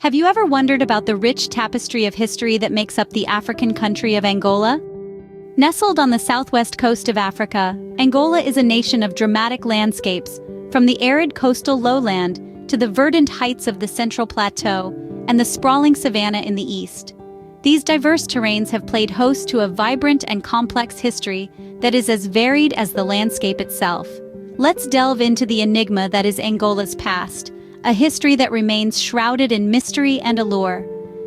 Have you ever wondered about the rich tapestry of history that makes up the African country of Angola? Nestled on the southwest coast of Africa, Angola is a nation of dramatic landscapes, from the arid coastal lowland to the verdant heights of the Central Plateau and the sprawling savanna in the east. These diverse terrains have played host to a vibrant and complex history that is as varied as the landscape itself. Let's delve into the enigma that is Angola's past, a history that remains shrouded in mystery and allure.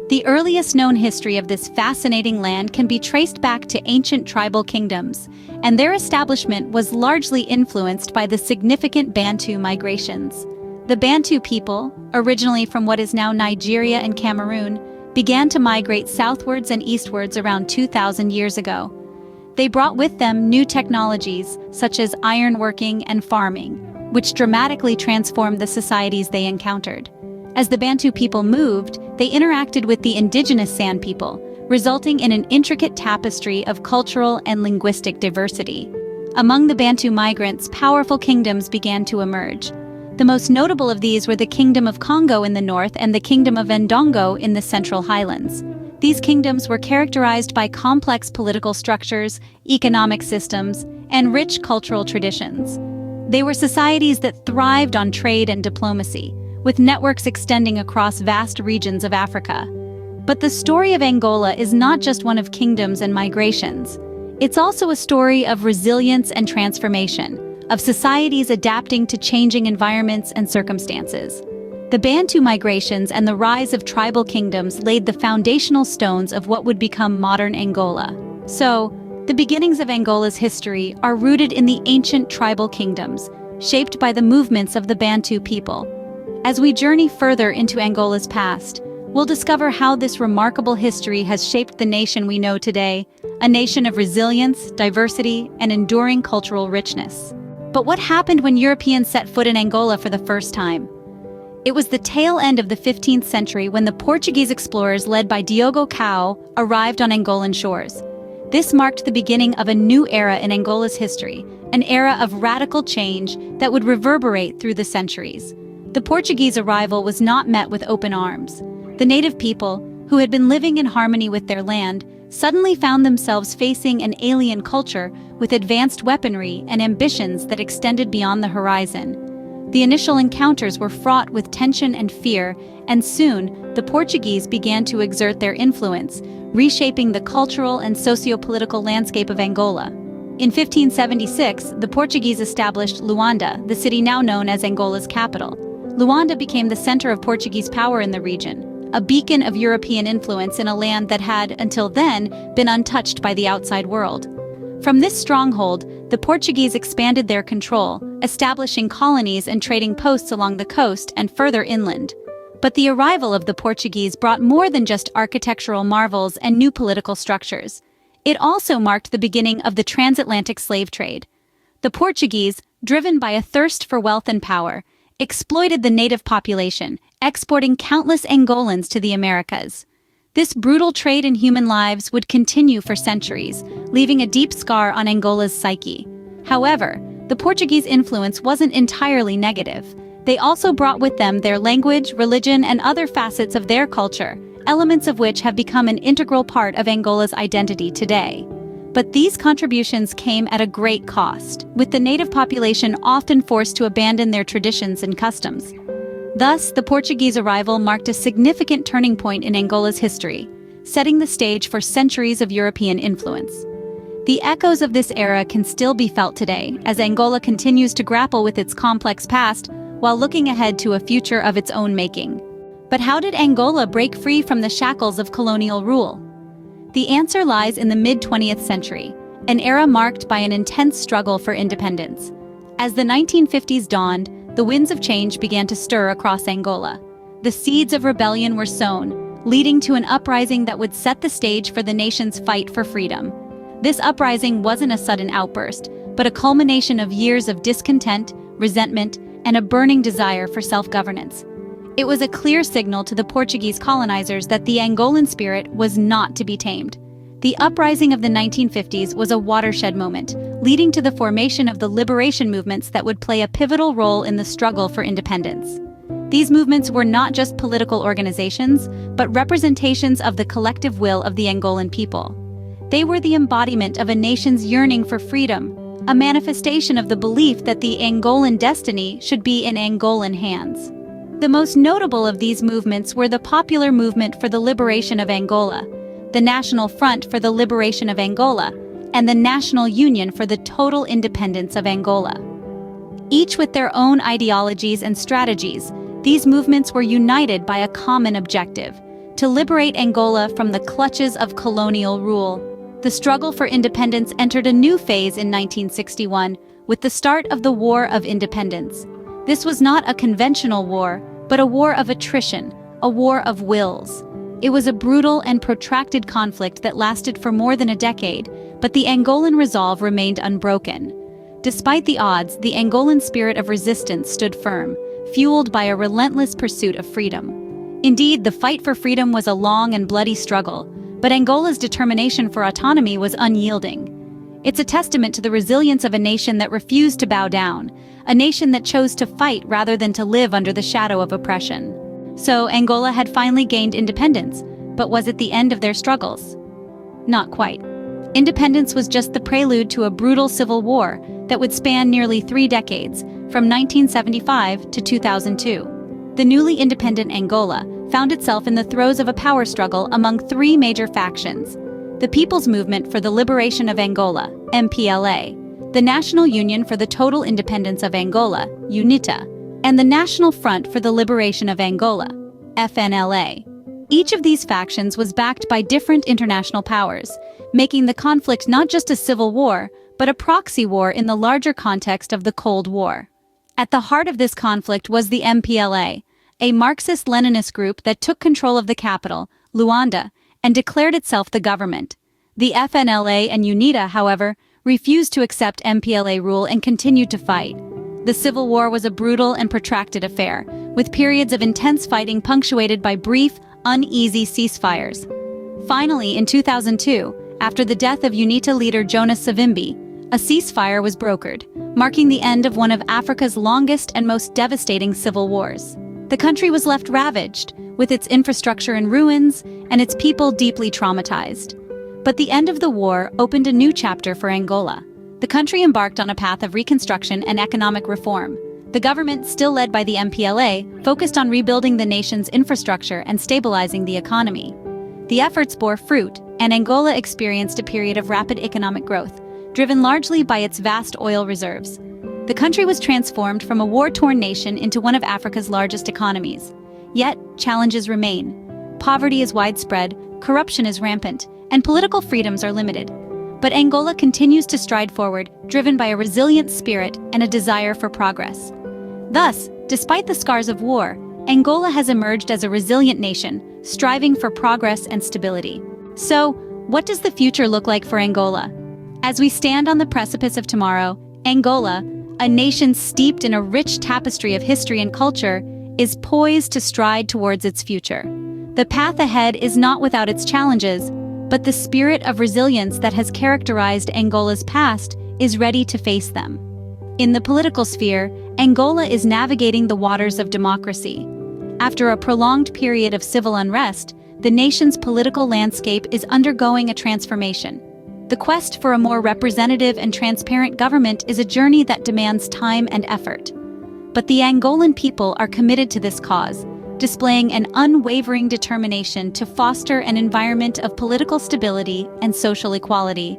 The earliest known history of this fascinating land can be traced back to ancient tribal kingdoms, and their establishment was largely influenced by the significant Bantu migrations. The Bantu people, originally from what is now Nigeria and Cameroon, began to migrate southwards and eastwards around 2,000 years ago. They brought with them new technologies, such as ironworking and farming, which dramatically transformed the societies they encountered. As the Bantu people moved, they interacted with the indigenous San people, resulting in an intricate tapestry of cultural and linguistic diversity. Among the Bantu migrants, powerful kingdoms began to emerge. The most notable of these were the Kingdom of Congo in the north and the Kingdom of Ndongo in the Central Highlands. These kingdoms were characterized by complex political structures, economic systems, and rich cultural traditions. They were societies that thrived on trade and diplomacy, with networks extending across vast regions of Africa. But the story of Angola is not just one of kingdoms and migrations. It's also a story of resilience and transformation, of societies adapting to changing environments and circumstances. The Bantu migrations and the rise of tribal kingdoms laid the foundational stones of what would become modern Angola. So, the beginnings of Angola's history are rooted in the ancient tribal kingdoms, shaped by the movements of the Bantu people. As we journey further into Angola's past, we'll discover how this remarkable history has shaped the nation we know today, a nation of resilience, diversity, and enduring cultural richness. But what happened when Europeans set foot in Angola for the first time? It was the tail end of the 15th century when the Portuguese explorers led by Diogo Cao arrived on Angolan shores. This marked the beginning of a new era in Angola's history, an era of radical change that would reverberate through the centuries. The Portuguese arrival was not met with open arms. The native people, who had been living in harmony with their land, suddenly found themselves facing an alien culture with advanced weaponry and ambitions that extended beyond the horizon. The initial encounters were fraught with tension and fear, and soon, the Portuguese began to exert their influence, reshaping the cultural and socio-political landscape of Angola. In 1576, the Portuguese established Luanda, the city now known as Angola's capital. Luanda became the center of Portuguese power in the region, a beacon of European influence in a land that had, until then, been untouched by the outside world. From this stronghold, the Portuguese expanded their control, establishing colonies and trading posts along the coast and further inland. But the arrival of the Portuguese brought more than just architectural marvels and new political structures. It also marked the beginning of the transatlantic slave trade. The Portuguese, driven by a thirst for wealth and power, exploited the native population, exporting countless Angolans to the Americas. This brutal trade in human lives would continue for centuries, leaving a deep scar on Angola's psyche. However, the Portuguese influence wasn't entirely negative. They also brought with them their language, religion, and other facets of their culture, elements of which have become an integral part of Angola's identity today. But these contributions came at a great cost, with the native population often forced to abandon their traditions and customs. Thus, the Portuguese arrival marked a significant turning point in Angola's history, setting the stage for centuries of European influence. The echoes of this era can still be felt today, as Angola continues to grapple with its complex past while looking ahead to a future of its own making. But how did Angola break free from the shackles of colonial rule? The answer lies in the mid-20th century, an era marked by an intense struggle for independence. As the 1950s dawned, the winds of change began to stir across Angola. The seeds of rebellion were sown, leading to an uprising that would set the stage for the nation's fight for freedom. This uprising wasn't a sudden outburst, but a culmination of years of discontent, resentment, and a burning desire for self-governance. It was a clear signal to the Portuguese colonizers that the Angolan spirit was not to be tamed. The uprising of the 1950s was a watershed moment, leading to the formation of the liberation movements that would play a pivotal role in the struggle for independence. These movements were not just political organizations, but representations of the collective will of the Angolan people. They were the embodiment of a nation's yearning for freedom, a manifestation of the belief that the Angolan destiny should be in Angolan hands. The most notable of these movements were the Popular Movement for the Liberation of Angola, the National Front for the Liberation of Angola, and the National Union for the Total Independence of Angola. Each with their own ideologies and strategies, these movements were united by a common objective: to liberate Angola from the clutches of colonial rule. The struggle for independence entered a new phase in 1961 with the start of the War of Independence. This was not a conventional war, but a war of attrition, a war of wills. It was a brutal and protracted conflict that lasted for more than a decade, but the Angolan resolve remained unbroken. Despite the odds, the Angolan spirit of resistance stood firm, fueled by a relentless pursuit of freedom. Indeed, the fight for freedom was a long and bloody struggle, but Angola's determination for autonomy was unyielding. It's a testament to the resilience of a nation that refused to bow down, a nation that chose to fight rather than to live under the shadow of oppression. So, Angola had finally gained independence, but was it the end of their struggles? Not quite. Independence was just the prelude to a brutal civil war that would span nearly 3 decades, from 1975 to 2002. The newly independent Angola found itself in the throes of a power struggle among 3 major factions: the People's Movement for the Liberation of Angola, MPLA, the National Union for the Total Independence of Angola, UNITA, and the National Front for the Liberation of Angola, FNLA. Each of these factions was backed by different international powers, making the conflict not just a civil war, but a proxy war in the larger context of the Cold War. At the heart of this conflict was the MPLA, a Marxist-Leninist group that took control of the capital, Luanda, and declared itself the government. The FNLA and UNITA, however, refused to accept MPLA rule and continued to fight. The civil war was a brutal and protracted affair, with periods of intense fighting punctuated by brief, uneasy ceasefires. Finally, in 2002, after the death of UNITA leader Jonas Savimbi, a ceasefire was brokered, marking the end of one of Africa's longest and most devastating civil wars. The country was left ravaged, with its infrastructure in ruins and its people deeply traumatized. But the end of the war opened a new chapter for Angola. The country embarked on a path of reconstruction and economic reform. The government, still led by the MPLA, focused on rebuilding the nation's infrastructure and stabilizing the economy. The efforts bore fruit, and Angola experienced a period of rapid economic growth, driven largely by its vast oil reserves. The country was transformed from a war-torn nation into one of Africa's largest economies. Yet, challenges remain. Poverty is widespread, corruption is rampant, and political freedoms are limited. But Angola continues to stride forward, driven by a resilient spirit and a desire for progress. Thus, despite the scars of war, Angola has emerged as a resilient nation, striving for progress and stability. So, what does the future look like for Angola? As we stand on the precipice of tomorrow, Angola, a nation steeped in a rich tapestry of history and culture, is poised to stride towards its future. The path ahead is not without its challenges, but the spirit of resilience that has characterized Angola's past is ready to face them. In the political sphere, Angola is navigating the waters of democracy. After a prolonged period of civil unrest, the nation's political landscape is undergoing a transformation. The quest for a more representative and transparent government is a journey that demands time and effort. But the Angolan people are committed to this cause, displaying an unwavering determination to foster an environment of political stability and social equality.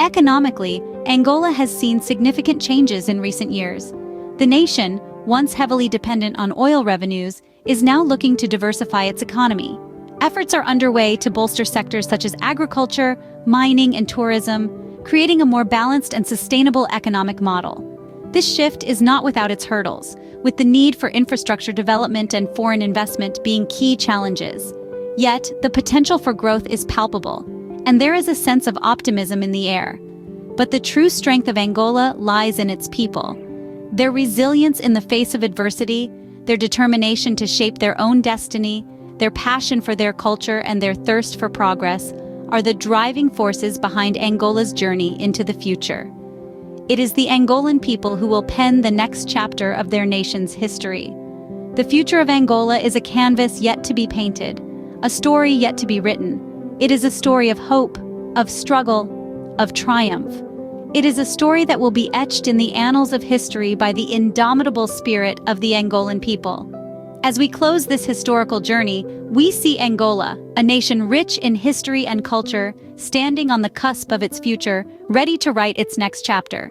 Economically, Angola has seen significant changes in recent years. The nation, once heavily dependent on oil revenues, is now looking to diversify its economy. Efforts are underway to bolster sectors such as agriculture, mining, and tourism, creating a more balanced and sustainable economic model. This shift is not without its hurdles, with the need for infrastructure development and foreign investment being key challenges. Yet, the potential for growth is palpable, and there is a sense of optimism in the air. But the true strength of Angola lies in its people. Their resilience in the face of adversity, their determination to shape their own destiny, their passion for their culture, and their thirst for progress are the driving forces behind Angola's journey into the future. It is the Angolan people who will pen the next chapter of their nation's history. The future of Angola is a canvas yet to be painted, a story yet to be written. It is a story of hope, of struggle, of triumph. It is a story that will be etched in the annals of history by the indomitable spirit of the Angolan people. As we close this historical journey, we see Angola, a nation rich in history and culture, standing on the cusp of its future, ready to write its next chapter.